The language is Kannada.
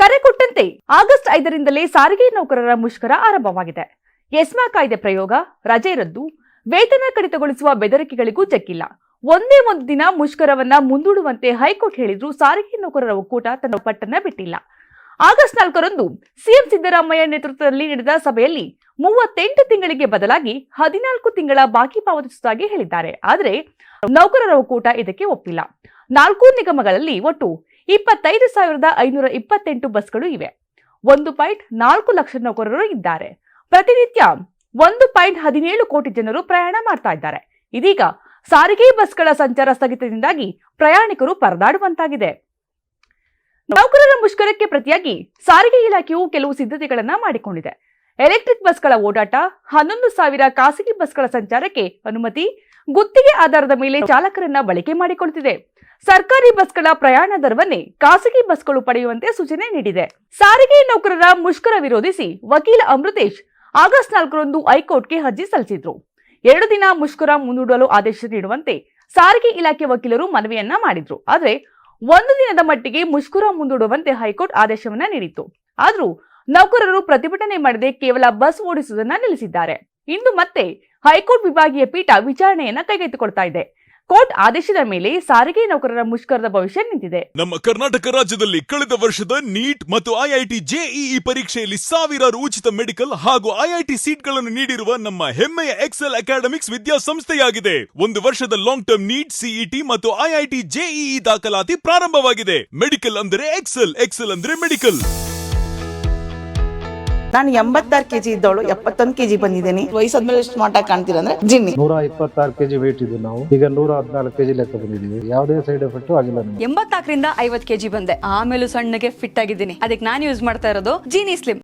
ಕರೆ ಕೊಟ್ಟಂತೆ ಆಗಸ್ಟ್ 5ರಿಂದಲೇ ಸಾರಿಗೆ ನೌಕರರ ಮುಷ್ಕರ ಆರಂಭವಾಗಿದೆ. ಎಸ್ಮಾ ಕಾಯ್ದೆ ಪ್ರಯೋಗ, ರಜೆ ರದ್ದು, ವೇತನ ಕಡಿತಗೊಳಿಸುವ ಬೆದರಿಕೆಗಳಿಗೂ ಜಗ್ಗಿಲ್ಲ. ಒಂದೇ ಒಂದು ದಿನ ಮುಷ್ಕರವನ್ನ ಮುಂದೂಡುವಂತೆ ಹೈಕೋರ್ಟ್ ಹೇಳಿದ್ರೂ ಸಾರಿಗೆ ನೌಕರರ ಒಕ್ಕೂಟ ತನ್ನ ಪಟ್ಟನ್ನ ಬಿಟ್ಟಿಲ್ಲ. ಆಗಸ್ಟ್ 4ರಂದು ಸಿಎಂ ಸಿದ್ದರಾಮಯ್ಯ ನೇತೃತ್ವದಲ್ಲಿ ನಡೆದ ಸಭೆಯಲ್ಲಿ 38 ತಿಂಗಳಿಗೆ ಬದಲಾಗಿ 14 ತಿಂಗಳ ಬಾಕಿ ಪಾವತಿಸುವುದಾಗಿ ಹೇಳಿದ್ದಾರೆ. ಆದರೆ ನೌಕರರ ಒಕ್ಕೂಟ ಇದಕ್ಕೆ ಒಪ್ಪಿಲ್ಲ. 4 ನಿಗಮಗಳಲ್ಲಿ ಒಟ್ಟು 25,528 ಬಸ್ಗಳು ಇವೆ. 1.4 ಲಕ್ಷ ನೌಕರರು ಇದ್ದಾರೆ. ಪ್ರತಿನಿತ್ಯ 1.17 ಕೋಟಿ ಜನರು ಪ್ರಯಾಣ ಮಾಡ್ತಾ ಇದ್ದಾರೆ. ಇದೀಗ ಸಾರಿಗೆ ಬಸ್ಗಳ ಸಂಚಾರ ಸ್ಥಗಿತದಿಂದಾಗಿ ಪ್ರಯಾಣಿಕರು ಪರದಾಡುವಂತಾಗಿದೆ. ನೌಕರರ ಮುಷ್ಕರಕ್ಕೆ ಪ್ರತಿಯಾಗಿ ಸಾರಿಗೆ ಇಲಾಖೆಯು ಕೆಲವು ಸಿದ್ಧತೆಗಳನ್ನ ಮಾಡಿಕೊಂಡಿದೆ. ಎಲೆಕ್ಟ್ರಿಕ್ ಬಸ್ಗಳ ಓಡಾಟ, 11,000 ಖಾಸಗಿ ಬಸ್ಗಳ ಸಂಚಾರಕ್ಕೆ ಅನುಮತಿ, ಗುತ್ತಿಗೆ ಆಧಾರದ ಮೇಲೆ ಚಾಲಕರನ್ನ ಬಳಕೆ ಮಾಡಿಕೊಳ್ಳುತ್ತಿದೆ. ಸರ್ಕಾರಿ ಬಸ್ಗಳ ಪ್ರಯಾಣ ದರವನ್ನೇ ಖಾಸಗಿ ಬಸ್ಗಳು ಪಡೆಯುವಂತೆ ಸೂಚನೆ ನೀಡಿದೆ. ಸಾರಿಗೆ ನೌಕರರ ಮುಷ್ಕರ ವಿರೋಧಿಸಿ ವಕೀಲ ಅಮೃತೇಶ್ ಆಗಸ್ಟ್ 4ರಂದು ಹೈಕೋರ್ಟ್ಗೆ ಅರ್ಜಿ ಸಲ್ಲಿಸಿದ್ರು. 2 ದಿನ ಮುಷ್ಕರ ಮುಂದೂಡಲು ಆದೇಶ ನೀಡುವಂತೆ ಸಾರಿಗೆ ಇಲಾಖೆ ವಕೀಲರು ಮನವಿಯನ್ನ ಮಾಡಿದ್ರು. ಆದರೆ 1 ದಿನದ ಮಟ್ಟಿಗೆ ಮುಷ್ಕರ ಮುಂದೂಡುವಂತೆ ಹೈಕೋರ್ಟ್ ಆದೇಶವನ್ನ ನೀಡಿತ್ತು. ಆದ್ರೂ ನೌಕರರು ಪ್ರತಿಭಟನೆ ಮಾಡದೆ ಕೇವಲ ಬಸ್ ಓಡಿಸುವುದನ್ನ ನಿಲ್ಲಿಸಿದ್ದಾರೆ. ಇಂದು ಮತ್ತೆ ಹೈಕೋರ್ಟ್ ವಿಭಾಗೀಯ ಪೀಠ ವಿಚಾರಣೆಯನ್ನ ಕೈಗೆತ್ತಿಕೊಳ್ತಾ ಇದೆ. ಕೋರ್ಟ್ ಆದೇಶದ ಮೇಲೆ ಸಾರಿಗೆ ನೌಕರರ ಮುಷ್ಕರದ ಭವಿಷ್ಯ ನಿಂತಿದೆ. ನಮ್ಮ ಕರ್ನಾಟಕ ರಾಜ್ಯದಲ್ಲಿ ಕಳೆದ ವರ್ಷದ ನೀಟ್ ಮತ್ತು ಐಐಟಿ ಜೆಇಇ ಪರೀಕ್ಷೆಯಲ್ಲಿ ಸಾವಿರಾರು ಉಚಿತ ಮೆಡಿಕಲ್ ಹಾಗೂ ಐಐಟಿ ಸೀಟ್ಗಳನ್ನು ನೀಡಿರುವ ನಮ್ಮ ಹೆಮ್ಮೆಯ ಎಕ್ಸೆಲ್ ಅಕಾಡೆಮಿಕ್ಸ್ ವಿದ್ಯಾಸಂಸ್ಥೆಯಾಗಿದೆ. 1 ವರ್ಷದ ಲಾಂಗ್ ಟರ್ಮ್ ನೀಟ್, ಸಿಇಟಿ ಮತ್ತು ಐಐಟಿ ಜೆಇಇ ದಾಖಲಾತಿ ಪ್ರಾರಂಭವಾಗಿದೆ. ಮೆಡಿಕಲ್ ಅಂದರೆ ಎಕ್ಸೆಲ್, ಎಕ್ಸೆಲ್ ಅಂದ್ರೆ ಮೆಡಿಕಲ್. ನಾನು 86 kg ಇದ್ದವಳು 71 kg ಬಂದಿದ್ದೇನೆ. ವಯಸ್ಸಾದ್ಮೇಲೆ ಸ್ಮಾರ್ಟ್ ಆಗಿ ಕಾಣ್ತೀರಾ ಅಂದ್ರೆ ಜಿನ್ನಿ. 126 kg ವೇಟ್ ಇದ್ದು ನಾವು ಈಗ 114 kg ಲೆಕ್ಕ ಬಂದಿದ್ದೀವಿ. ಯಾವುದೇ ಸೈಡ್ ಎಫೆಕ್ಟ್ ಆಗಿಲ್ಲ. 84ರಿಂದ 50 kg ಬಂದೆ. ಆಮೇಲೆ ಸಣ್ಣಗೆ ಫಿಟ್ ಆಗಿದ್ದೀನಿ. ಅದಕ್ಕೆ ನಾನು ಯೂಸ್ ಮಾಡ್ತಾ ಇರೋದು ಜೀನಿ ಸ್ಲಿಮ್.